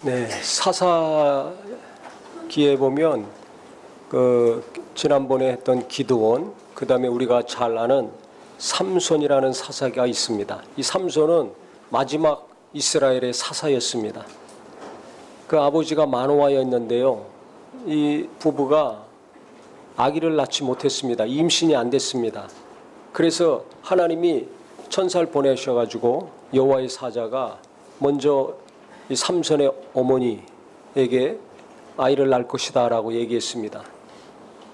네, 사사기에 보면 지난번에 했던 기드온, 그다음에 우리가 잘 아는 삼손이라는 사사가 있습니다. 이 삼손은 마지막 이스라엘의 사사였습니다. 그 아버지가 마노아였는데요. 이 부부가 아기를 낳지 못했습니다. 임신이 안 됐습니다. 그래서 하나님이 천사를 보내셔가지고 여호와의 사자가 먼저 이 삼손의 어머니에게 아이를 낳을 것이다라고 얘기했습니다.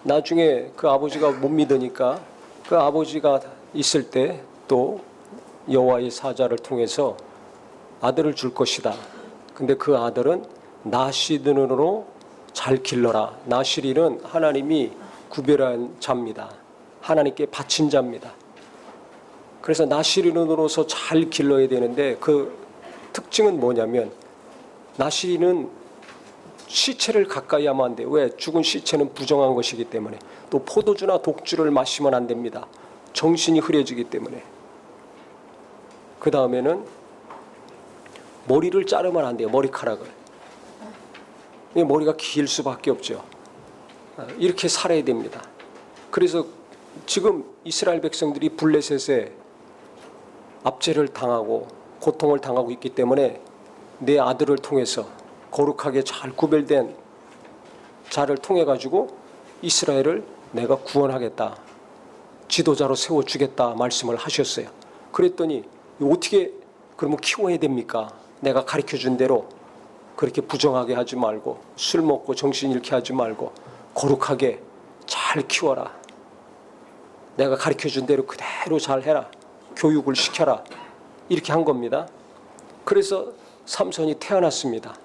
나중에 그 아버지가 못 믿으니까 그 아버지가 있을 때 또 여호와의 사자를 통해서 아들을 줄 것이다. 근데 그 아들은 나시른으로 잘 길러라. 나시린은 하나님이 구별한 자입니다. 하나님께 바친 자입니다. 그래서 나시린으로서 잘 길러야 되는데 그 특징은 뭐냐면 나시린은 시체를 가까이 하면 안 돼요. 왜? 죽은 시체는 부정한 것이기 때문에. 또 포도주나 독주를 마시면 안 됩니다. 정신이 흐려지기 때문에. 그 다음에는 머리를 자르면 안 돼요. 머리카락을. 머리가 길 수밖에 없죠. 이렇게 살아야 됩니다. 그래서 지금 이스라엘 백성들이 블레셋에 압제를 당하고 고통을 당하고 있기 때문에 내 아들을 통해서 거룩하게 잘 구별된 자를 통해 가지고 이스라엘을 내가 구원하겠다, 지도자로 세워주겠다 말씀을 하셨어요. 그랬더니 어떻게 그러면 키워야 됩니까? 내가 가르쳐준 대로 그렇게 부정하게 하지 말고 술 먹고 정신 잃게 하지 말고 거룩하게 잘 키워라. 내가 가르쳐준 대로 그대로 잘 해라. 교육을 시켜라. 이렇게 한 겁니다. 그래서 삼손이 태어났습니다.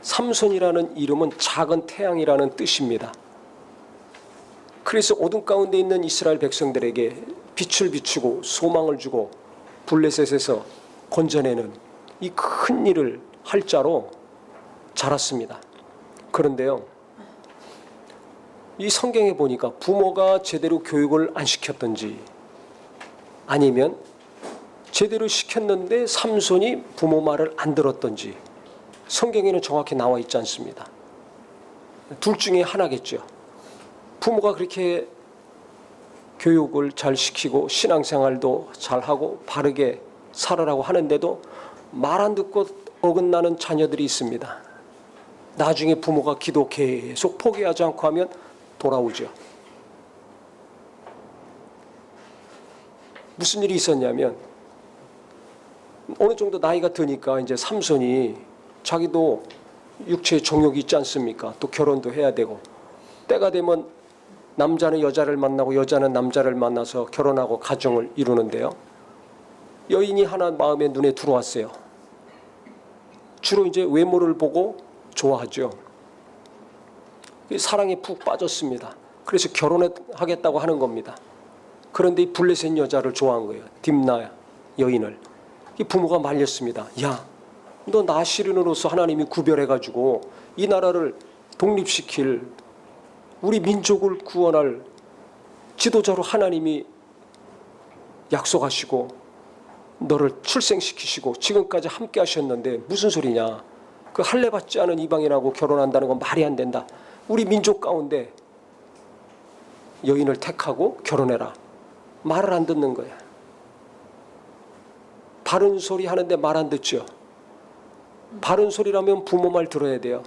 삼손이라는 이름은 작은 태양이라는 뜻입니다. 그래서 어둠 가운데 있는 이스라엘 백성들에게 빛을 비추고 소망을 주고 블레셋에서 건져내는 이 큰 일을 할 자로 자랐습니다. 그런데요, 이 성경에 보니까 부모가 제대로 교육을 안 시켰던지 아니면 제대로 시켰는데 삼손이 부모 말을 안 들었던지 성경에는 정확히 나와 있지 않습니다. 둘 중에 하나겠죠. 부모가 그렇게 교육을 잘 시키고 신앙생활도 잘하고 바르게 살아라고 하는데도 말 안 듣고 어긋나는 자녀들이 있습니다. 나중에 부모가 기도 계속 포기하지 않고 하면 돌아오죠. 무슨 일이 있었냐면 어느 정도 나이가 드니까 이제 삼손이 자기도 육체의 정욕이 있지 않습니까? 또 결혼도 해야 되고 때가 되면 남자는 여자를 만나고 여자는 남자를 만나서 결혼하고 가정을 이루는데요. 여인이 하나 마음에 눈에 들어왔어요. 주로 이제 외모를 보고 좋아하죠. 사랑에 푹 빠졌습니다. 그래서 결혼하겠다고 하는 겁니다. 그런데 이 블레셋 여자를 좋아한 거예요. 딥나 여인을. 이 부모가 말렸습니다. 야, 너 나시린으로서 하나님이 구별해가지고 이 나라를 독립시킬, 우리 민족을 구원할 지도자로 하나님이 약속하시고 너를 출생시키시고 지금까지 함께 하셨는데 무슨 소리냐. 그 할례 받지 않은 이방인하고 결혼한다는 건 말이 안 된다. 우리 민족 가운데 여인을 택하고 결혼해라. 말을 안 듣는 거야. 바른 소리 하는데 말 안 듣죠. 바른 소리라면 부모 말 들어야 돼요.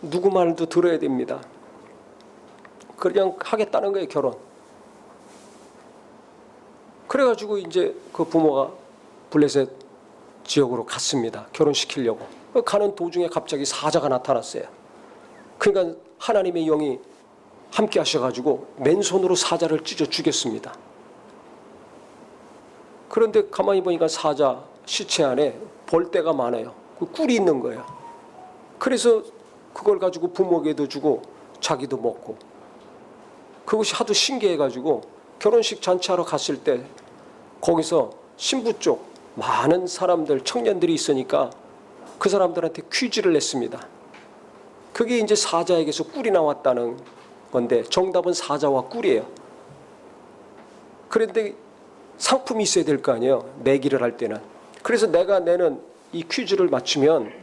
누구 말도 들어야 됩니다. 그냥 하겠다는 거예요, 결혼. 그래가지고 이제 그 부모가 블레셋 지역으로 갔습니다. 결혼시키려고. 가는 도중에 갑자기 사자가 나타났어요. 그러니까 하나님의 영이 함께 하셔가지고 맨손으로 사자를 찢어 죽였습니다. 그런데 가만히 보니까 사자 시체 안에 벌떼가 많아요. 그 꿀이 있는 거예요. 그래서 그걸 가지고 부모에게도 주고 자기도 먹고. 그것이 하도 신기해가지고 결혼식 잔치하러 갔을 때 거기서 신부 쪽 많은 사람들, 청년들이 있으니까 그 사람들한테 퀴즈를 냈습니다. 그게 이제 사자에게서 꿀이 나왔다는 건데 정답은 사자와 꿀이에요. 그런데 상품이 있어야 될 거 아니에요. 내기를 할 때는. 그래서 내가 내는 이 퀴즈를 맞추면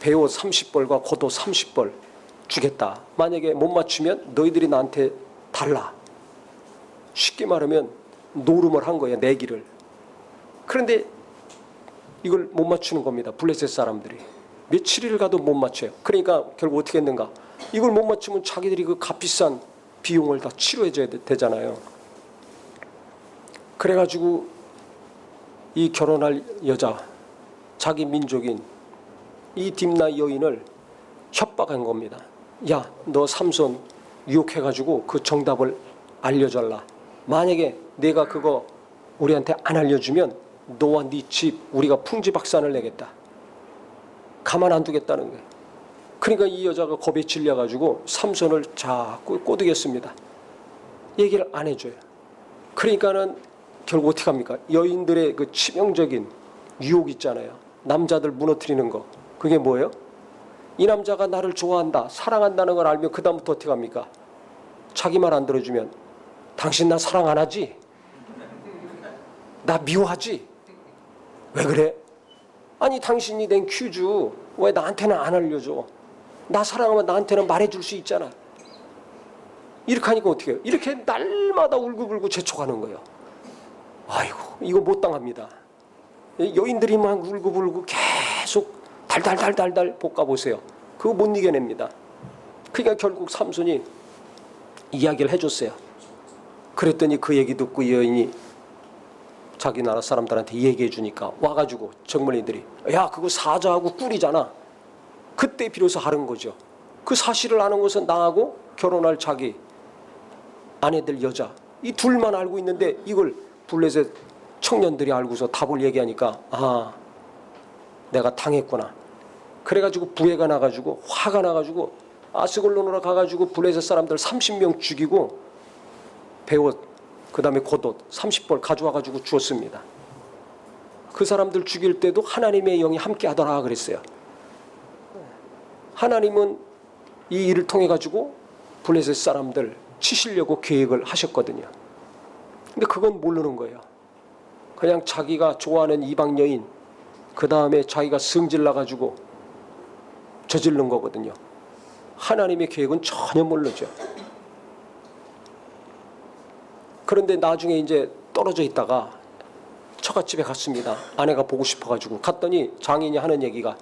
배옷 30벌과 겉옷 30벌 주겠다. 만약에 못 맞추면 너희들이 나한테 달라. 쉽게 말하면 노름을 한 거예요. 내기를. 그런데 이걸 못 맞추는 겁니다. 블레셋 사람들이. 며칠을 가도 못 맞춰요. 그러니까 결국 어떻게 했는가. 이걸 못 맞추면 자기들이 그 값비싼 비용을 다 치료해줘야 되잖아요. 그래가지고 이 결혼할 여자, 자기 민족인 이 딥나 여인을 협박한 겁니다. 야, 너 삼손 유혹해가지고 그 정답을 알려달라. 만약에 내가 그거 우리한테 안 알려주면 너와 네 집 우리가 풍지박산을 내겠다. 가만 안 두겠다는 거예요. 그러니까 이 여자가 겁에 질려가지고 삼손을 자꾸 꼬드겼습니다. 얘기를 안 해줘요. 그러니까는 결국 어떻게 합니까? 여인들의 그 치명적인 유혹 있잖아요. 남자들 무너뜨리는 거. 그게 뭐예요? 이 남자가 나를 좋아한다, 사랑한다는 걸 알면 그 다음부터 어떻게 합니까? 자기 말 안 들어주면 당신 나 사랑 안 하지? 나 미워하지? 왜 그래? 아니 당신이 낸 퀴즈 왜 나한테는 안 알려줘? 나 사랑하면 나한테는 말해줄 수 있잖아. 이렇게 하니까 어떻게 해요? 이렇게 날마다 울고불고 재촉하는 거예요. 아이고 이거 못 당합니다. 여인들이 막 울고불고 계속 달달달달달 볶아보세요. 그거 못 이겨냅니다. 그러니까 결국 삼손이 이야기를 해줬어요. 그랬더니 그 얘기 듣고 여인이 자기 나라 사람들한테 얘기해 주니까 와가지고 정말이들이 야 그거 사자하고 꿀이잖아. 그때 비로소 하는 거죠. 그 사실을 아는 것은 나하고 결혼할 자기 아내들 여자 이 둘만 알고 있는데 이걸 블레셋 청년들이 알고서 답을 얘기하니까 아 내가 당했구나. 그래가지고 부해가 나가지고 화가 나가지고 아스글론으로 가가지고 블레셋 사람들 30명 죽이고 배옷 그 다음에 겉옷 30벌 가져와가지고 주었습니다. 그 사람들 죽일 때도 하나님의 영이 함께 하더라 그랬어요. 하나님은 이 일을 통해 가지고 블레셋 사람들 치시려고 계획을 하셨거든요. 근데 그건 모르는 거예요. 그냥 자기가 좋아하는 이방 여인 그 다음에 자기가 성질 나가지고 저지른 거거든요. 하나님의 계획은 전혀 모르죠. 그런데 나중에 이제 떨어져 있다가 처갓집에 갔습니다. 아내가 보고 싶어가지고 갔더니 장인이 하는 얘기가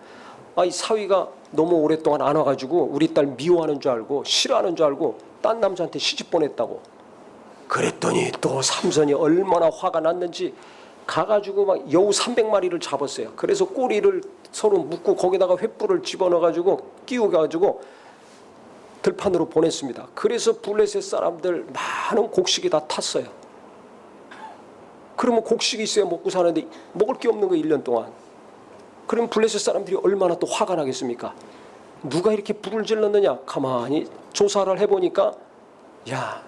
이 사위가 너무 오랫동안 안 와가지고 우리 딸 미워하는 줄 알고 싫어하는 줄 알고 딴 남자한테 시집 보냈다고. 그랬더니 또 삼손이 얼마나 화가 났는지 가가지고 막 여우 300마리를 잡았어요. 그래서 꼬리를 서로 묶고 거기다가 횃불을 집어넣어가지고 끼워가지고 들판으로 보냈습니다. 그래서 블레셋 사람들 많은 곡식이 다 탔어요. 그러면 곡식이 있어야 먹고 사는데 먹을 게 없는 거예요. 1년 동안. 그럼 블레셋 사람들이 얼마나 또 화가 나겠습니까? 누가 이렇게 불을 질렀느냐? 가만히 조사를 해보니까 야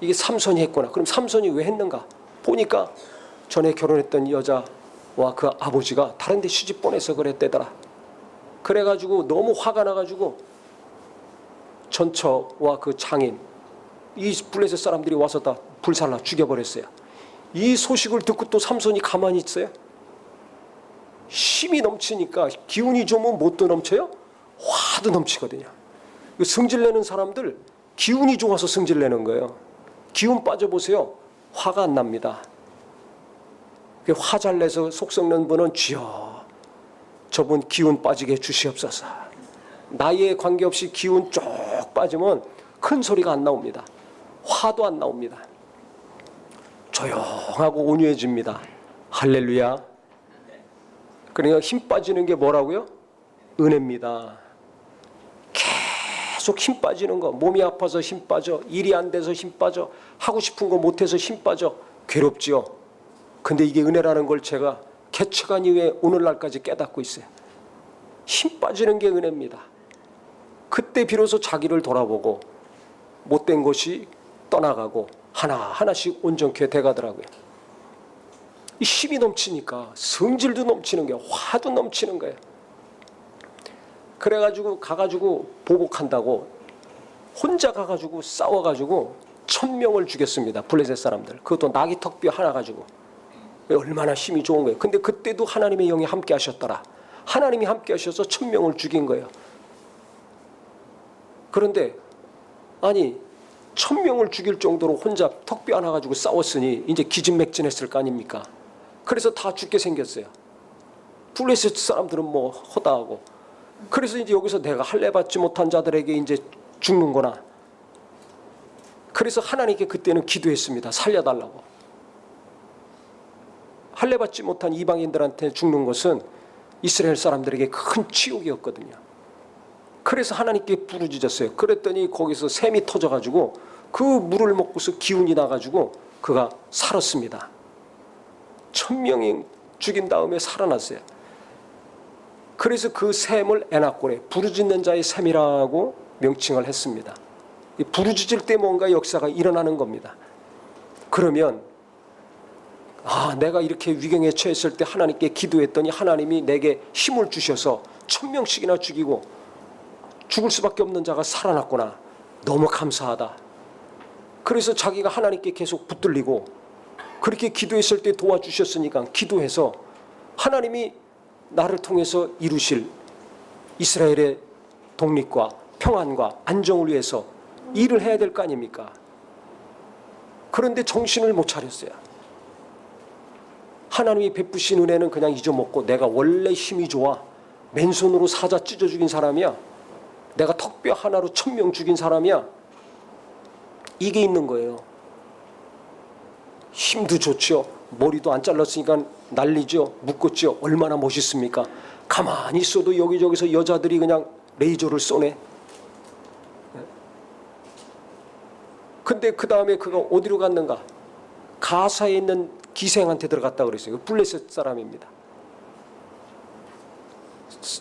이게 삼손이 했구나. 그럼 삼손이 왜 했는가? 보니까 전에 결혼했던 여자와 그 아버지가 다른 데 시집 보내서 그랬대더라. 그래가지고 너무 화가 나가지고 전처와 그 장인 이 블레셋 사람들이 와서 다 불살라 죽여버렸어요. 이 소식을 듣고 또 삼손이 가만히 있어요? 힘이 넘치니까 기운이 좋으면 뭣도 넘쳐요? 화도 넘치거든요. 성질내는 사람들 기운이 좋아서 성질내는 거예요. 기운 빠져보세요. 화가 안 납니다. 화 잘 내서 속 썩는 분은 주여 저분 기운 빠지게 주시옵소서. 나이에 관계없이 기운 쭉 빠지면 큰 소리가 안 나옵니다. 화도 안 나옵니다. 조용하고 온유해집니다. 할렐루야. 그러니까 힘 빠지는 게 뭐라고요? 은혜입니다. 계속 힘 빠지는 거. 몸이 아파서 힘 빠져. 일이 안 돼서 힘 빠져. 하고 싶은 거 못해서 힘 빠져. 괴롭지요. 근데 이게 은혜라는 걸 제가 개척한 이후에 오늘날까지 깨닫고 있어요. 힘 빠지는 게 은혜입니다. 그때 비로소 자기를 돌아보고 못된 것이 떠나가고 하나하나씩 온전케 돼가더라고요. 이 힘이 넘치니까 성질도 넘치는 거예요. 화도 넘치는 거예요. 그래가지고 가가지고 보복한다고 혼자 가가지고 싸워가지고 1000명을 죽였습니다. 블레셋 사람들. 그것도 나귀 턱뼈 하나 가지고. 얼마나 힘이 좋은 거예요. 근데 그때도 하나님의 영이 함께 하셨더라. 하나님이 함께 하셔서 1000명을 죽인 거예요. 그런데 아니 1000명을 죽일 정도로 혼자 턱뼈 하나 가지고 싸웠으니 이제 기진맥진했을 거 아닙니까? 그래서 다 죽게 생겼어요. 블레셋 사람들은 뭐 허다하고. 그래서 이제 여기서 내가 할례 받지 못한 자들에게 이제 죽는구나. 그래서 하나님께 그때는 기도했습니다. 살려달라고. 할례 받지 못한 이방인들한테 죽는 것은 이스라엘 사람들에게 큰 치욕이었거든요. 그래서 하나님께 부르짖었어요. 그랬더니 거기서 샘이 터져가지고 그 물을 먹고서 기운이 나가지고 그가 살았습니다. 1000명이 죽인 다음에 살아났어요. 그래서 그 샘을 에낙골에 부르짖는 자의 샘이라고 명칭을 했습니다. 부르짖을 때 뭔가 역사가 일어나는 겁니다. 그러면 내가 이렇게 위경에 처했을 때 하나님께 기도했더니 하나님이 내게 힘을 주셔서 1000명씩이나 죽이고 죽을 수밖에 없는 자가 살아났구나. 너무 감사하다. 그래서 자기가 하나님께 계속 붙들리고 그렇게 기도했을 때 도와주셨으니까 기도해서 하나님이 나를 통해서 이루실 이스라엘의 독립과 평안과 안정을 위해서 일을 해야 될 거 아닙니까? 그런데 정신을 못 차렸어요. 하나님이 베푸신 은혜는 그냥 잊어먹고 내가 원래 힘이 좋아. 맨손으로 사자 찢어 죽인 사람이야. 내가 턱뼈 하나로 1000명 죽인 사람이야. 이게 있는 거예요. 힘도 좋죠. 머리도 안 잘랐으니까 난리죠. 묶었죠. 얼마나 멋있습니까? 가만히 있어도 여기저기서 여자들이 그냥 레이저를 쏘네. 근데 그 다음에 그가 어디로 갔는가? 가사에 있는 기생한테 들어갔다 그랬어요. 블레셋 사람입니다.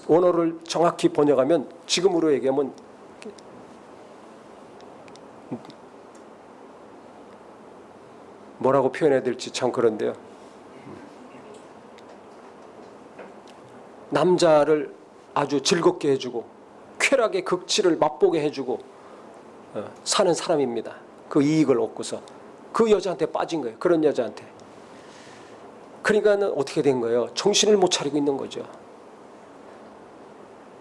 원어를 정확히 번역하면 지금으로 얘기하면 뭐라고 표현해야 될지 참 그런데요. 남자를 아주 즐겁게 해주고 쾌락의 극치를 맛보게 해주고 사는 사람입니다. 그 이익을 얻고서 그 여자한테 빠진 거예요. 그런 여자한테. 그러니까는 어떻게 된 거예요? 정신을 못 차리고 있는 거죠.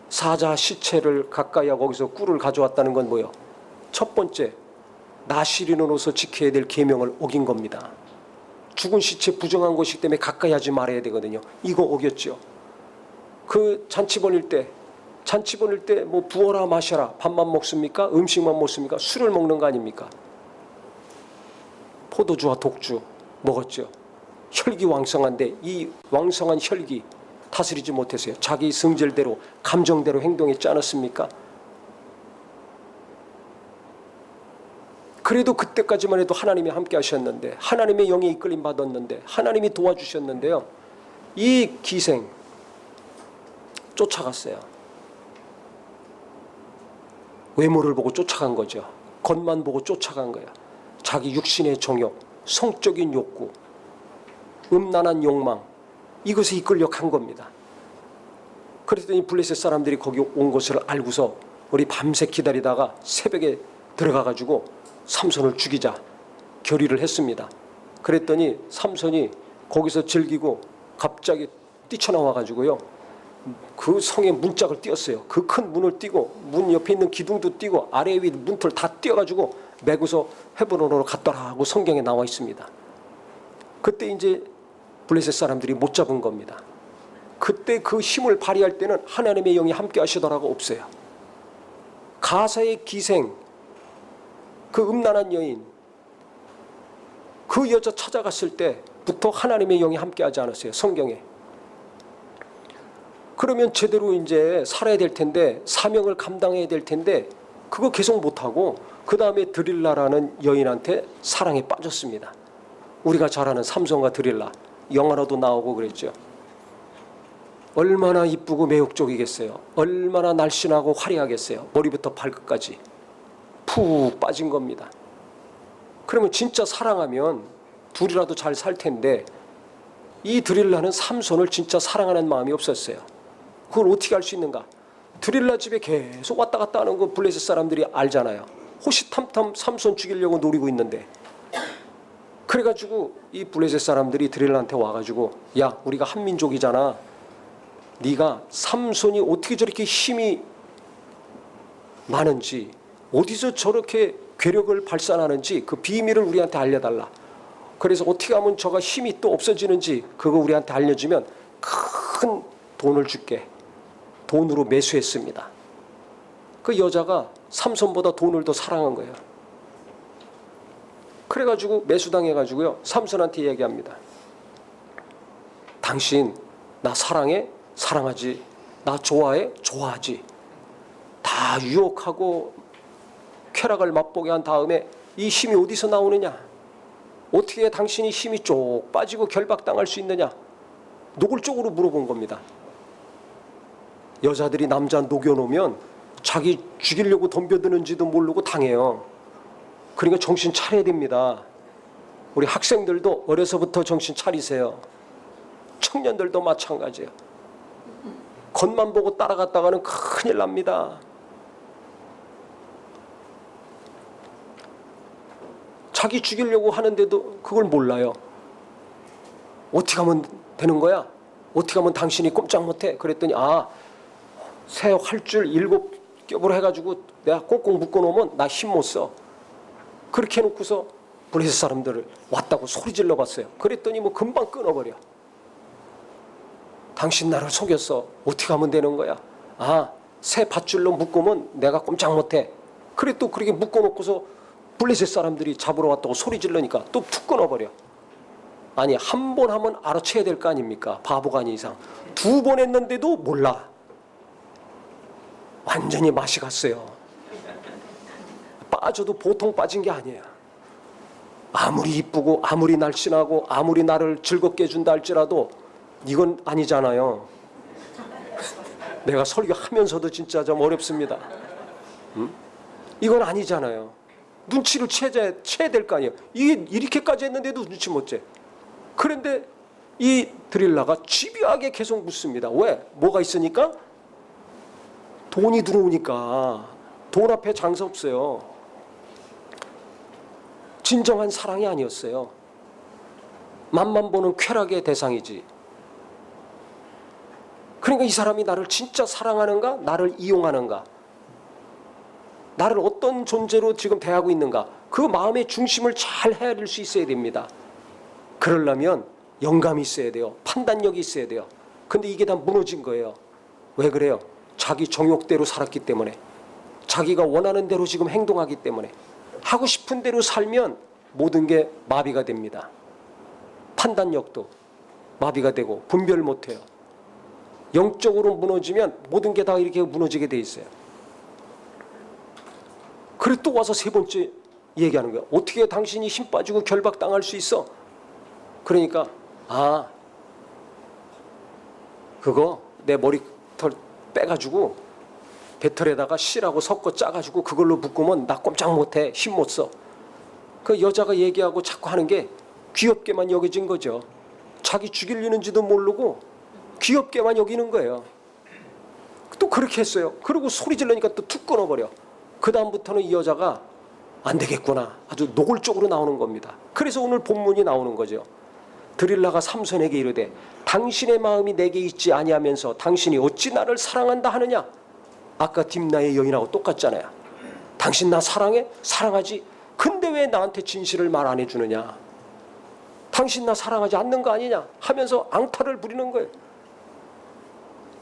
사자 시체를 가까이 하고 거기서 꿀을 가져왔다는 건 뭐예요? 첫 번째, 나시린으로서 지켜야 될 계명을 어긴 겁니다. 죽은 시체 부정한 것이기 때문에 가까이 하지 말아야 되거든요. 이거 어겼죠. 그 잔치 벌릴 때 뭐 부어라 마셔라. 밥만 먹습니까? 음식만 먹습니까? 술을 먹는 거 아닙니까? 포도주와 독주 먹었죠. 혈기 왕성한데 이 왕성한 혈기 다스리지 못했어요. 자기 성질대로 감정대로 행동했지 않았습니까? 그래도 그때까지만 해도 하나님이 함께 하셨는데 하나님의 영에 이끌림 받았는데 하나님이 도와주셨는데요. 이 기생 쫓아갔어요. 외모를 보고 쫓아간 거죠. 겉만 보고 쫓아간 거야. 자기 육신의 정욕, 성적인 욕구, 음란한 욕망 이것에 이끌려 간 겁니다. 그랬더니 블레셋 사람들이 거기 온 것을 알고서 우리 밤새 기다리다가 새벽에 들어가가지고 삼손을 죽이자 결의를 했습니다. 그랬더니 삼손이 거기서 즐기고 갑자기 뛰쳐나와가지고요. 그 성의 문짝을 띄었어요. 그 큰 문을 띄고 문 옆에 있는 기둥도 띄고 아래 위 문틀 다 띄어가지고 메고서 헤브론으로 갔더라 하고 성경에 나와 있습니다. 그때 이제 블레셋 사람들이 못 잡은 겁니다. 그때 그 힘을 발휘할 때는 하나님의 영이 함께 하시더라고 없어요. 가사의 기생, 그 음란한 여인, 그 여자 찾아갔을 때부터 하나님의 영이 함께 하지 않았어요. 성경에. 그러면 제대로 이제 살아야 될 텐데 사명을 감당해야 될 텐데 그거 계속 못하고 그 다음에 드릴라라는 여인한테 사랑에 빠졌습니다. 우리가 잘 아는 삼손과 드릴라. 영화로도 나오고 그랬죠. 얼마나 이쁘고 매혹적이겠어요. 얼마나 날씬하고 화려하겠어요. 머리부터 발끝까지 푹 빠진 겁니다. 그러면 진짜 사랑하면 둘이라도 잘 살 텐데 이 드릴라는 삼손을 진짜 사랑하는 마음이 없었어요. 그걸 어떻게 알 수 있는가? 드릴라 집에 계속 왔다 갔다 하는 거 블레셋 사람들이 알잖아요. 호시탐탐 삼손 죽이려고 노리고 있는데 그래가지고 이 블레셋 사람들이 드릴라한테 와가지고 야 우리가 한 민족이잖아. 네가 삼손이 어떻게 저렇게 힘이 많은지, 어디서 저렇게 괴력을 발산하는지 그 비밀을 우리한테 알려달라. 그래서 어떻게 하면 저가 힘이 또 없어지는지 그거 우리한테 알려주면 큰 돈을 줄게. 돈으로 매수했습니다. 그 여자가 삼손보다 돈을 더 사랑한 거예요. 그래가지고 매수당해가지고요, 삼손한테 얘기합니다. 당신 나 사랑해? 사랑하지. 나 좋아해? 좋아하지. 다 유혹하고 쾌락을 맛보게 한 다음에 이 힘이 어디서 나오느냐? 어떻게 당신이 힘이 쪽 빠지고 결박당할 수 있느냐? 노골적으로 물어본 겁니다. 여자들이 남자 녹여놓으면 자기 죽이려고 덤벼드는지도 모르고 당해요. 그러니까 정신 차려야 됩니다. 우리 학생들도 어려서부터 정신 차리세요. 청년들도 마찬가지예요. 겉만 보고 따라갔다가는 큰일 납니다. 자기 죽이려고 하는데도 그걸 몰라요. 어떻게 하면 되는 거야? 어떻게 하면 당신이 꼼짝 못해? 그랬더니 새 활줄 7겹으로 해가지고 내가 꼭꼭 묶어놓으면 나 힘 못 써. 그렇게 해놓고서 블레셋 사람들을 왔다고 소리 질러봤어요. 그랬더니 뭐 금방 끊어버려. 당신 나를 속였어. 어떻게 하면 되는 거야? 새 밧줄로 묶으면 내가 꼼짝 못해. 그래 또 그렇게 묶어놓고서 블레셋 사람들이 잡으러 왔다고 소리 질러니까 또 툭 끊어버려. 아니 한 번 하면 알아채야 될 거 아닙니까? 바보가 아닌 이상. 2번 했는데도 몰라. 완전히 맛이 갔어요. 빠져도 보통 빠진 게 아니에요. 아무리 이쁘고 아무리 날씬하고 아무리 나를 즐겁게 해준다 할지라도 이건 아니잖아요. 내가 설교하면서도 진짜 좀 어렵습니다. 이건 아니잖아요. 눈치를 채야 될 거 아니에요. 이게 이렇게까지 했는데도 눈치 못 채. 그런데 이 드릴라가 집요하게 계속 묻습니다. 왜? 뭐가 있으니까? 돈이 들어오니까. 돈 앞에 장사 없어요. 진정한 사랑이 아니었어요. 맛만 보는 쾌락의 대상이지. 그러니까 이 사람이 나를 진짜 사랑하는가? 나를 이용하는가? 나를 어떤 존재로 지금 대하고 있는가? 그 마음의 중심을 잘 헤아릴 수 있어야 됩니다. 그러려면 영감이 있어야 돼요. 판단력이 있어야 돼요. 근데 이게 다 무너진 거예요. 왜 그래요? 자기 정욕대로 살았기 때문에. 자기가 원하는 대로 지금 행동하기 때문에. 하고 싶은 대로 살면 모든 게 마비가 됩니다. 판단력도 마비가 되고 분별 못해요. 영적으로 무너지면 모든 게 다 이렇게 무너지게 돼 있어요. 그래 또 와서 3번째 얘기하는 거야. 어떻게 당신이 힘 빠지고 결박당할 수 있어? 그러니까 그거 내 머리털 빼가지고 배털에다가 실하고 섞어 짜가지고 그걸로 묶으면 나 꼼짝 못해. 힘 못 써. 그 여자가 얘기하고 자꾸 하는 게 귀엽게만 여겨진 거죠. 자기 죽이려는지도 모르고 귀엽게만 여기는 거예요. 또 그렇게 했어요. 그리고 소리 지르니까 또 툭 끊어버려. 그 다음부터는 이 여자가 안 되겠구나. 아주 노골적으로 나오는 겁니다. 그래서 오늘 본문이 나오는 거죠. 드릴라가 삼손에게 이르되 당신의 마음이 내게 있지 아니하면서 당신이 어찌 나를 사랑한다 하느냐. 아까 딥나의 여인하고 똑같잖아요. 당신 나 사랑해? 사랑하지. 근데 왜 나한테 진실을 말 안 해주느냐. 당신 나 사랑하지 않는 거 아니냐 하면서 앙탈을 부리는 거예요.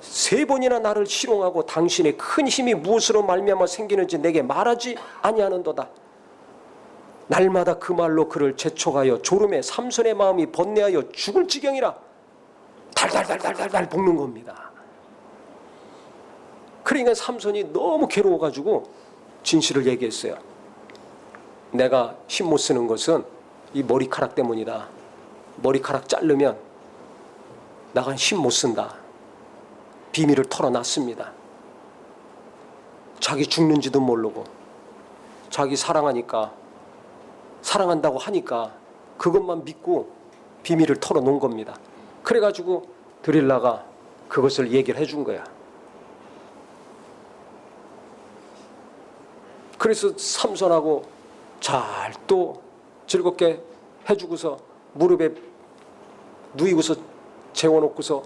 3번이나 나를 희롱하고 당신의 큰 힘이 무엇으로 말미암아 생기는지 내게 말하지 아니하는도다. 날마다 그 말로 그를 재촉하여 졸음에 삼손의 마음이 번뇌하여 죽을 지경이라. 달달달달달달 볶는 겁니다. 그러니까 삼손이 너무 괴로워가지고 진실을 얘기했어요. 내가 힘 못 쓰는 것은 이 머리카락 때문이다. 머리카락 자르면 나가 힘 못 쓴다. 비밀을 털어놨습니다. 자기 죽는지도 모르고 자기 사랑하니까 사랑한다고 하니까 그것만 믿고 비밀을 털어놓은 겁니다. 그래가지고 드릴라가 그것을 얘기를 해준 거야. 그래서 삼손하고 잘 또 즐겁게 해주고서 무릎에 누이고서 재워놓고서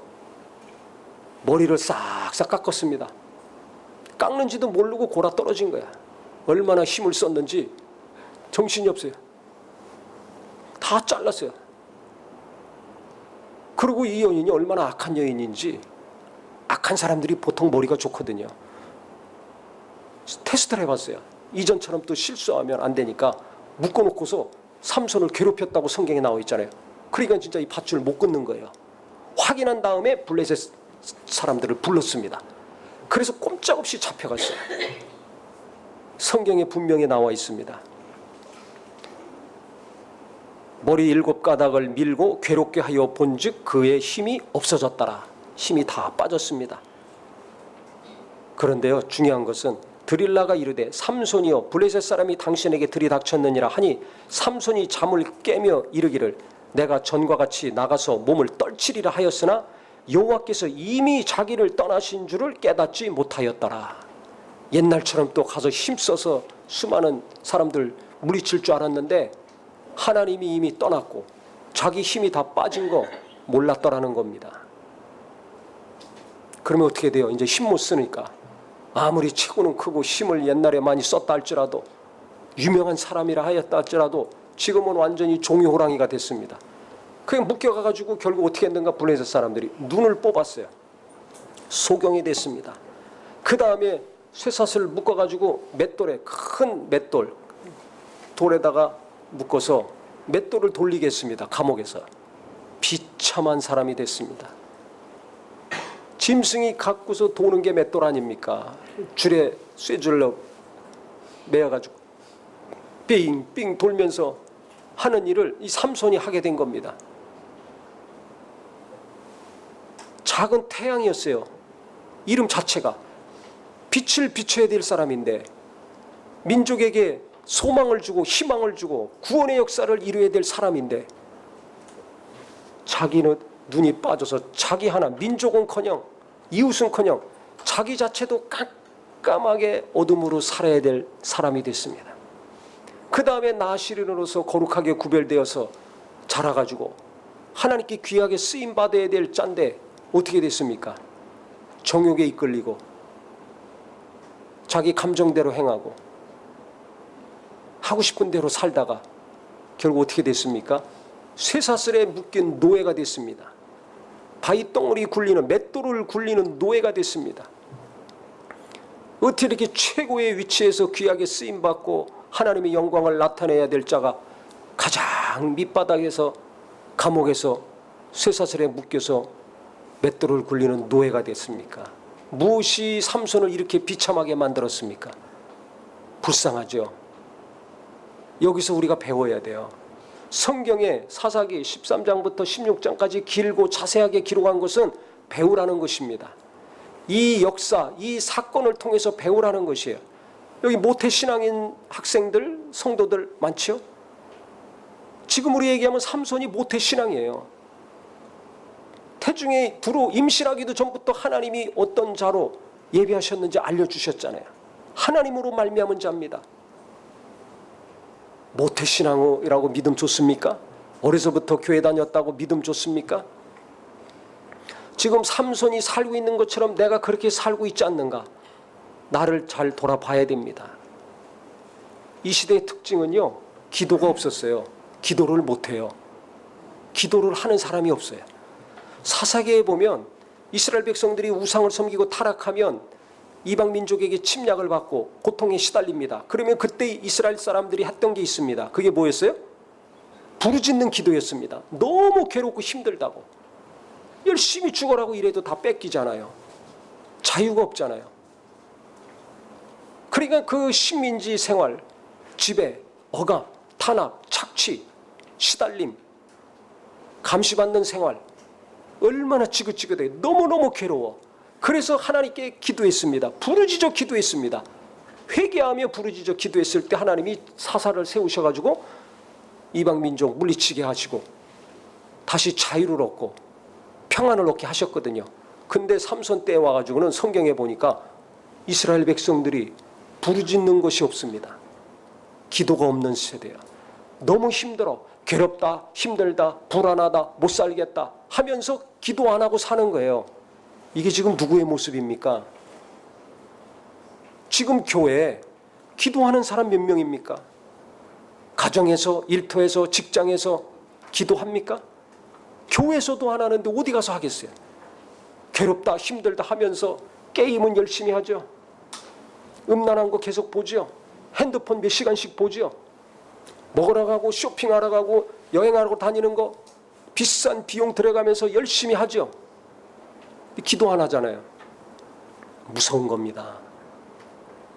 머리를 싹싹 깎았습니다. 깎는지도 모르고 골아 떨어진 거야. 얼마나 힘을 썼는지 정신이 없어요. 다 잘랐어요. 그리고 이 여인이 얼마나 악한 여인인지, 악한 사람들이 보통 머리가 좋거든요. 테스트를 해봤어요. 이전처럼 또 실수하면 안 되니까 묶어놓고서 삼손을 괴롭혔다고 성경에 나와 있잖아요. 그러니까 진짜 이 밧줄 못 끊는 거예요. 확인한 다음에 블레셋 사람들을 불렀습니다. 그래서 꼼짝없이 잡혀갔어요. 성경에 분명히 나와 있습니다. 머리 7가닥을 밀고 괴롭게 하여 본즉 그의 힘이 없어졌더라. 힘이 다 빠졌습니다. 그런데요, 중요한 것은 드릴라가 이르되 삼손이여 블레셋 사람이 당신에게 들이닥쳤느니라 하니 삼손이 잠을 깨며 이르기를 내가 전과 같이 나가서 몸을 떨치리라 하였으나 여호와께서 이미 자기를 떠나신 줄을 깨닫지 못하였더라. 옛날처럼 또 가서 힘써서 수많은 사람들 물리칠 줄 알았는데 하나님이 이미 떠났고 자기 힘이 다 빠진 거 몰랐더라는 겁니다. 그러면 어떻게 돼요? 이제 힘 못 쓰니까 아무리 체구는 크고 힘을 옛날에 많이 썼다 할지라도 유명한 사람이라 하였다 할지라도 지금은 완전히 종이 호랑이가 됐습니다. 그냥 묶여가지고 결국 어떻게 했는가 블레셋 사람들이 눈을 뽑았어요. 소경이 됐습니다. 그 다음에 쇠사슬을 묶어가지고 맷돌에 큰 맷돌 돌에다가 묶어서 맷돌을 돌리게 했습니다. 감옥에서. 비참한 사람이 됐습니다. 짐승이 갖고서 도는 게 맷돌 아닙니까? 줄에 쇠줄로 매어가지고 삥삥 돌면서 하는 일을 이 삼손이 하게 된 겁니다. 작은 태양이었어요. 이름 자체가 빛을 비춰야 될 사람인데 민족에게 소망을 주고 희망을 주고 구원의 역사를 이루어야 될 사람인데 자기는 눈이 빠져서 자기 하나 민족은커녕 이웃은커녕 자기 자체도 깜깜하게 어둠으로 살아야 될 사람이 됐습니다. 그 다음에 나시린으로서 거룩하게 구별되어서 자라가지고 하나님께 귀하게 쓰임받아야 될 짠데 어떻게 됐습니까? 정욕에 이끌리고 자기 감정대로 행하고 하고 싶은 대로 살다가 결국 어떻게 됐습니까? 쇠사슬에 묶인 노예가 됐습니다. 바위덩어리 굴리는 맷돌을 굴리는 노예가 됐습니다. 어떻게 이렇게 최고의 위치에서 귀하게 쓰임받고 하나님의 영광을 나타내야 될 자가 가장 밑바닥에서 감옥에서 쇠사슬에 묶여서 맷돌을 굴리는 노예가 됐습니까? 무엇이 삼손을 이렇게 비참하게 만들었습니까? 불쌍하죠. 여기서 우리가 배워야 돼요. 성경에 사사기 13장부터 16장까지 길고 자세하게 기록한 것은 배우라는 것입니다. 이 역사, 이 사건을 통해서 배우라는 것이에요. 여기 모태신앙인 학생들, 성도들 많죠? 지금 우리 얘기하면 삼손이 모태신앙이에요. 태중에 임신하기도 전부터 하나님이 어떤 자로 예비하셨는지 알려주셨잖아요. 하나님으로 말미암은 자입니다. 모태신앙이라고 믿음 좋습니까? 어려서부터 교회 다녔다고 믿음 좋습니까? 지금 삼손이 살고 있는 것처럼 내가 그렇게 살고 있지 않는가? 나를 잘 돌아봐야 됩니다. 이 시대의 특징은요, 기도가 없었어요. 기도를 못해요. 기도를 하는 사람이 없어요. 사사기에 보면 이스라엘 백성들이 우상을 섬기고 타락하면 이방 민족에게 침략을 받고 고통에 시달립니다. 그러면 그때 이스라엘 사람들이 했던 게 있습니다. 그게 뭐였어요? 부르짖는 기도였습니다. 너무 괴롭고 힘들다고. 열심히 죽어라고 이래도 다 뺏기잖아요. 자유가 없잖아요. 그러니까 그 식민지 생활, 지배, 억압, 탄압, 착취, 시달림, 감시받는 생활 얼마나 지긋지긋해. 너무너무 괴로워. 그래서 하나님께 기도했습니다. 부르짖어 기도했습니다. 회개하며 부르짖어 기도했을 때 하나님이 사사를 세우셔가지고 이방 민족 물리치게 하시고 다시 자유를 얻고 평안을 얻게 하셨거든요. 근데 삼손 때에 와가지고는 성경에 보니까 이스라엘 백성들이 부르짖는 것이 없습니다. 기도가 없는 세대야. 너무 힘들어. 괴롭다, 힘들다, 불안하다, 못 살겠다 하면서 기도 안 하고 사는 거예요. 이게 지금 누구의 모습입니까? 지금 교회에 기도하는 사람 몇 명입니까? 가정에서, 일터에서, 직장에서 기도합니까? 교회에서도 안 하는데 어디 가서 하겠어요? 괴롭다 힘들다 하면서 게임은 열심히 하죠. 음란한 거 계속 보죠. 핸드폰 몇 시간씩 보죠. 먹으러 가고 쇼핑하러 가고 여행하러 다니는 거 비싼 비용 들어가면서 열심히 하죠. 기도 안 하잖아요. 무서운 겁니다.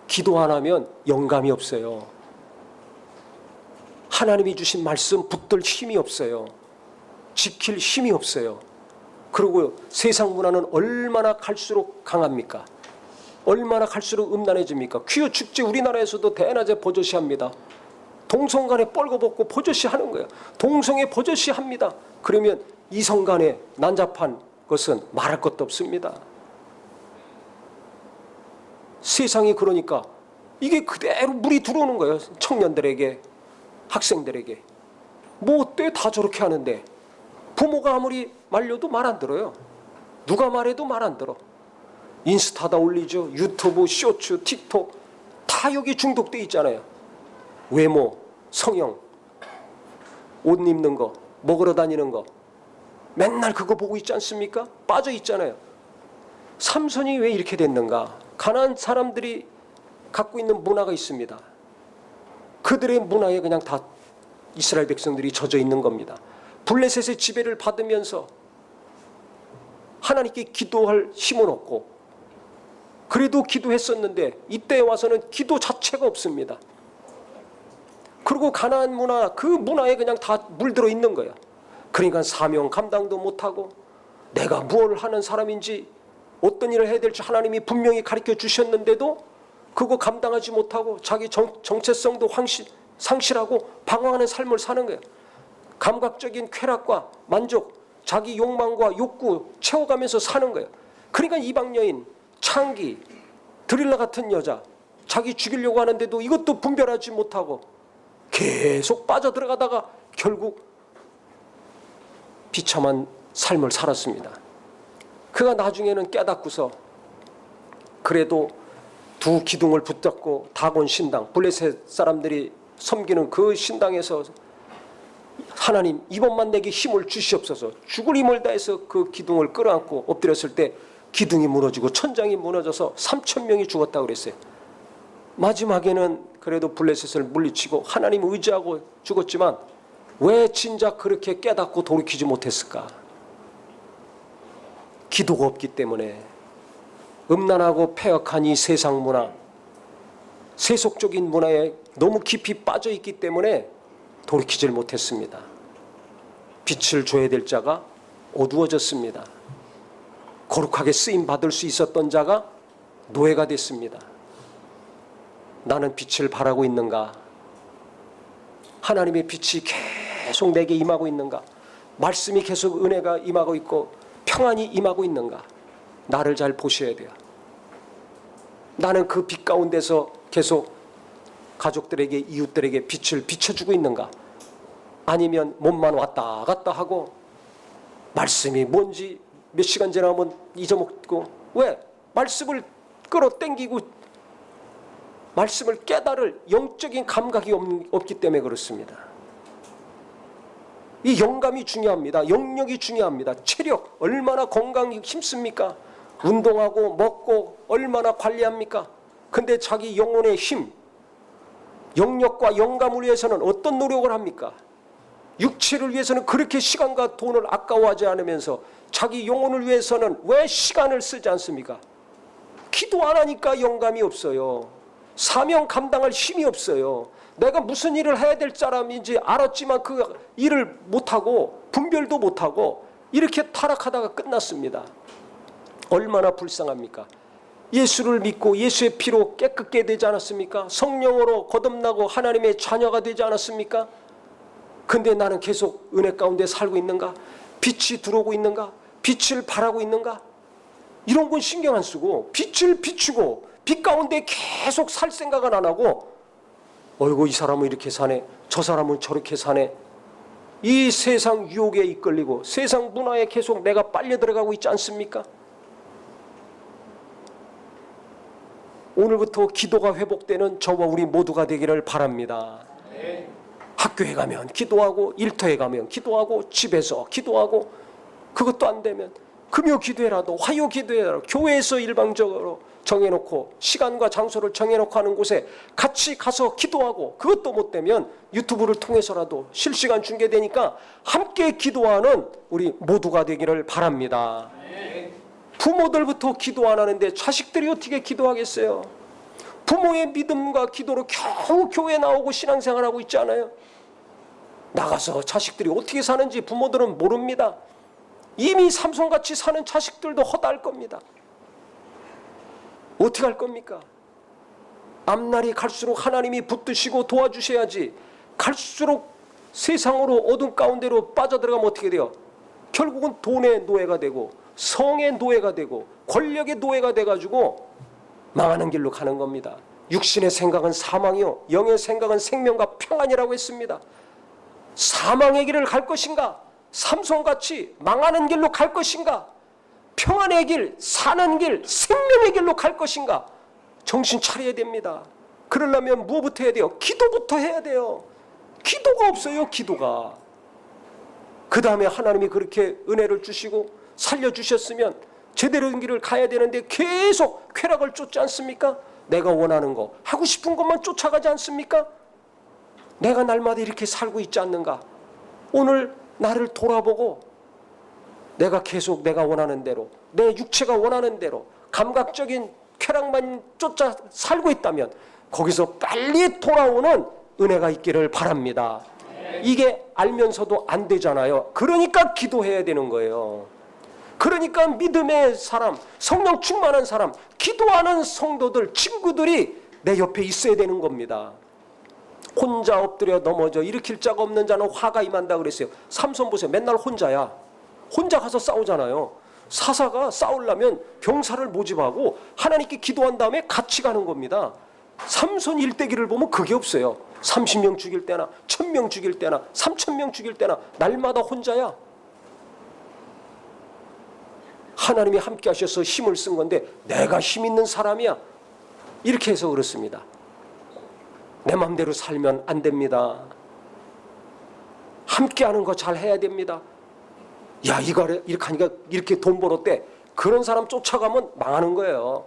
기도 안 하면 영감이 없어요. 하나님이 주신 말씀 붙들 힘이 없어요. 지킬 힘이 없어요. 그리고 세상 문화는 얼마나 갈수록 강합니까? 얼마나 갈수록 음란해집니까? 퀴어 축제 우리나라에서도 대낮에 버젓이 합니다. 동성간에 뻘거벗고 버젓이 하는 거예요. 동성애 버젓이 합니다. 그러면 이성간에 난잡한 것은 말할 것도 없습니다. 세상이 그러니까 이게 그대로 물이 들어오는 거예요. 청년들에게, 학생들에게. 뭐 어때? 다 저렇게 하는데 부모가 아무리 말려도 말 안 들어요. 누가 말해도 말 안 들어. 인스타다 올리죠. 유튜브, 쇼츠, 틱톡 다 여기 중독돼 있잖아요. 외모, 성형, 옷 입는 거, 먹으러 다니는 거 맨날 그거 보고 있지 않습니까? 빠져 있잖아요. 삼손이 왜 이렇게 됐는가? 가난한 사람들이 갖고 있는 문화가 있습니다. 그들의 문화에 그냥 다 이스라엘 백성들이 젖어 있는 겁니다. 블레셋의 지배를 받으면서 하나님께 기도할 힘은 없고 그래도 기도했었는데 이때 와서는 기도 자체가 없습니다. 그리고 가나안 문화, 그 문화에 그냥 다 물들어 있는 거예요. 그러니까 사명 감당도 못하고 내가 무엇을 하는 사람인지 어떤 일을 해야 될지 하나님이 분명히 가르쳐 주셨는데도 그거 감당하지 못하고 자기 정체성도 상실하고 방황하는 삶을 사는 거예요. 감각적인 쾌락과 만족, 자기 욕망과 욕구 채워가면서 사는 거예요. 그러니까 이방 여인, 창기, 드릴라 같은 여자 자기 죽이려고 하는데도 이것도 분별하지 못하고 계속 빠져들어가다가 결국 비참한 삶을 살았습니다. 그가 나중에는 깨닫고서 그래도 두 기둥을 붙잡고 다곤 신당, 블레셋 사람들이 섬기는 그 신당에서 하나님 이번만 내게 힘을 주시옵소서. 죽을 힘을 다해서 그 기둥을 끌어안고 엎드렸을 때 기둥이 무너지고 천장이 무너져서 3,000명이 죽었다고 그랬어요. 마지막에는 그래도 블레셋을 물리치고 하나님 의지하고 죽었지만 왜 진작 그렇게 깨닫고 돌이키지 못했을까? 기도가 없기 때문에. 음란하고 폐역한 이 세상 문화, 세속적인 문화에 너무 깊이 빠져 있기 때문에 돌이키질 못했습니다. 빛을 줘야 될 자가 어두워졌습니다. 거룩하게 쓰임 받을 수 있었던 자가 노예가 됐습니다. 나는 빛을 바라고 있는가? 하나님의 빛이 계속 내게 임하고 있는가? 말씀이 계속 은혜가 임하고 있고 평안이 임하고 있는가? 나를 잘 보셔야 돼요. 나는 그 빛 가운데서 계속 가족들에게, 이웃들에게 빛을 비춰주고 있는가? 아니면 몸만 왔다 갔다 하고 말씀이 뭔지 몇 시간 지나면 잊어먹고, 왜? 말씀을 끌어당기고 말씀을 깨달을 영적인 감각이 없기 때문에 그렇습니다. 이 영감이 중요합니다. 영역이 중요합니다. 체력, 얼마나 건강이 힘씁니까? 운동하고 먹고 얼마나 관리합니까? 근데 자기 영혼의 힘, 영역과 영감을 위해서는 어떤 노력을 합니까? 육체를 위해서는 그렇게 시간과 돈을 아까워하지 않으면서 자기 영혼을 위해서는 왜 시간을 쓰지 않습니까? 기도 안 하니까 영감이 없어요. 사명 감당할 힘이 없어요. 내가 무슨 일을 해야 될 사람인지 알았지만 그 일을 못하고 분별도 못하고 이렇게 타락하다가 끝났습니다. 얼마나 불쌍합니까? 예수를 믿고 예수의 피로 깨끗게 되지 않았습니까? 성령으로 거듭나고 하나님의 자녀가 되지 않았습니까? 근데 나는 계속 은혜 가운데 살고 있는가? 빛이 들어오고 있는가? 빛을 바라고 있는가? 이런 건 신경 안 쓰고 빛을 비추고 빛 가운데 계속 살 생각은 안 하고 어이구 이 사람은 이렇게 사네, 저 사람은 저렇게 사네. 이 세상 유혹에 이끌리고 세상 문화에 계속 내가 빨려 들어가고 있지 않습니까? 오늘부터 기도가 회복되는 저와 우리 모두가 되기를 바랍니다. 학교에 가면 기도하고, 일터에 가면 기도하고, 집에서 기도하고, 그것도 안 되면 금요 기도회라도, 화요 기도회라도 교회에서 일방적으로 정해놓고 시간과 장소를 정해놓고 하는 곳에 같이 가서 기도하고, 그것도 못 되면 유튜브를 통해서라도 실시간 중계되니까 함께 기도하는 우리 모두가 되기를 바랍니다. 부모들부터 기도 안 하는데 자식들이 어떻게 기도하겠어요? 부모의 믿음과 기도로 겨우 교회 나오고 신앙생활하고 있지 않아요? 나가서 자식들이 어떻게 사는지 부모들은 모릅니다. 이미 삼손같이 사는 자식들도 허다할 겁니다. 어떻게 할 겁니까? 앞날이 갈수록 하나님이 붙드시고 도와주셔야지, 갈수록 세상으로 어둠 가운데로 빠져들어가면 어떻게 돼요? 결국은 돈의 노예가 되고, 성의 노예가 되고, 권력의 노예가 돼가지고 망하는 길로 가는 겁니다. 육신의 생각은 사망이요, 영의 생각은 생명과 평안이라고 했습니다. 사망의 길을 갈 것인가? 삼손같이 망하는 길로 갈 것인가? 평안의 길, 사는 길, 생명의 길로 갈 것인가? 정신 차려야 됩니다. 그러려면 무엇부터 해야 돼요? 기도부터 해야 돼요. 기도가 없어요, 기도가. 그 다음에 하나님이 그렇게 은혜를 주시고 살려주셨으면 제대로 된 길을 가야 되는데 계속 쾌락을 쫓지 않습니까? 내가 원하는 거, 하고 싶은 것만 쫓아가지 않습니까? 내가 날마다 이렇게 살고 있지 않는가? 오늘 나를 돌아보고 내가 계속 내가 원하는 대로, 내 육체가 원하는 대로 감각적인 쾌락만 쫓아 살고 있다면 거기서 빨리 돌아오는 은혜가 있기를 바랍니다. 이게 알면서도 안 되잖아요. 그러니까 기도해야 되는 거예요. 그러니까 믿음의 사람, 성령 충만한 사람, 기도하는 성도들, 친구들이 내 옆에 있어야 되는 겁니다. 혼자 엎드려 넘어져 일으킬 자가 없는 자는 화가 임한다 그랬어요. 삼손 보세요. 맨날 혼자야. 혼자 가서 싸우잖아요. 사사가 싸우려면 병사를 모집하고 하나님께 기도한 다음에 같이 가는 겁니다. 삼손 일대기를 보면 그게 없어요. 30명 죽일 때나 1000명 죽일 때나 3000명 죽일 때나 날마다 혼자야. 하나님이 함께 하셔서 힘을 쓴 건데 내가 힘 있는 사람이야. 이렇게 해서 그렇습니다. 내 마음대로 살면 안 됩니다. 함께 하는 거 잘 해야 됩니다. 야, 이거 이렇게 하니까 이렇게 돈 벌었대. 그런 사람 쫓아가면 망하는 거예요.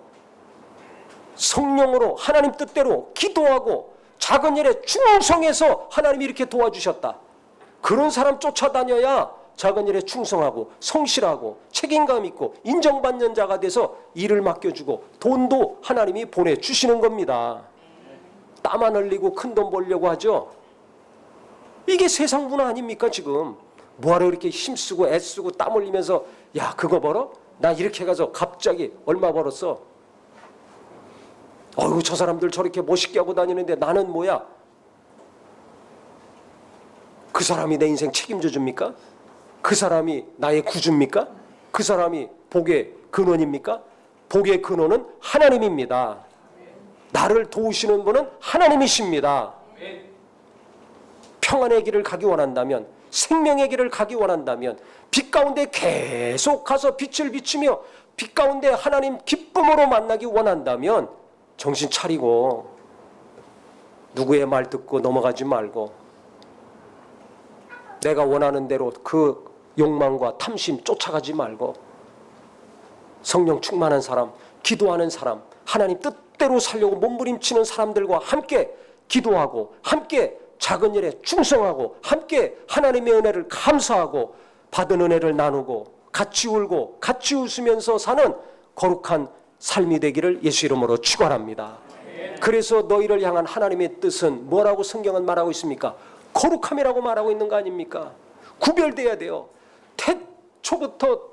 성령으로 하나님 뜻대로 기도하고 작은 일에 충성해서 하나님이 이렇게 도와주셨다. 그런 사람 쫓아다녀야 작은 일에 충성하고 성실하고 책임감 있고 인정받는 자가 돼서 일을 맡겨주고 돈도 하나님이 보내주시는 겁니다. 땀 안 흘리고 큰 돈 벌려고 하죠. 이게 세상 문화 아닙니까 지금. 뭐하러 이렇게 힘쓰고 애쓰고 땀 흘리면서 야 그거 벌어? 나 이렇게 해가서 갑자기 얼마 벌었어? 어이구 저 사람들 저렇게 멋있게 하고 다니는데 나는 뭐야? 그 사람이 내 인생 책임져 줍니까? 그 사람이 나의 구주입니까? 그 사람이 복의 근원입니까? 복의 근원은 하나님입니다. 나를 도우시는 분은 하나님이십니다. 평안의 길을 가기 원한다면, 생명의 길을 가기 원한다면, 빛 가운데 계속 가서 빛을 비추며 빛 가운데 하나님 기쁨으로 만나기 원한다면 정신 차리고 누구의 말 듣고 넘어가지 말고 내가 원하는 대로 그 욕망과 탐심 쫓아가지 말고 성령 충만한 사람, 기도하는 사람, 하나님 뜻대로 살려고 몸부림치는 사람들과 함께 기도하고 함께 작은 일에 충성하고 함께 하나님의 은혜를 감사하고 받은 은혜를 나누고 같이 울고 같이 웃으면서 사는 거룩한 삶이 되기를 예수 이름으로 축원합니다. 그래서 너희를 향한 하나님의 뜻은 뭐라고 성경은 말하고 있습니까? 거룩함이라고 말하고 있는 거 아닙니까? 구별돼야 돼요.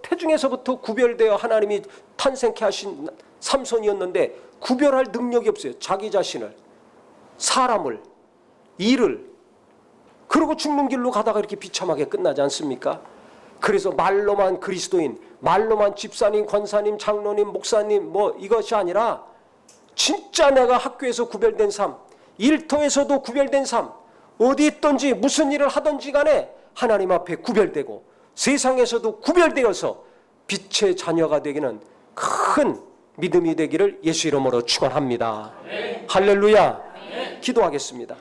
태중에서부터 구별되어 하나님이 탄생케 하신 삼손이었는데 구별할 능력이 없어요. 자기 자신을, 사람을, 일을, 그러고 죽는 길로 가다가 이렇게 비참하게 끝나지 않습니까? 그래서 말로만 그리스도인, 말로만 집사님, 권사님, 장로님, 목사님 뭐 이것이 아니라 진짜 내가 학교에서 구별된 삶, 일터에서도 구별된 삶, 어디 있든지 무슨 일을 하든지 간에 하나님 앞에 구별되고 세상에서도 구별되어서 빛의 자녀가 되기는 큰 믿음이 되기를 예수 이름으로 축원합니다. 할렐루야. 기도하겠습니다.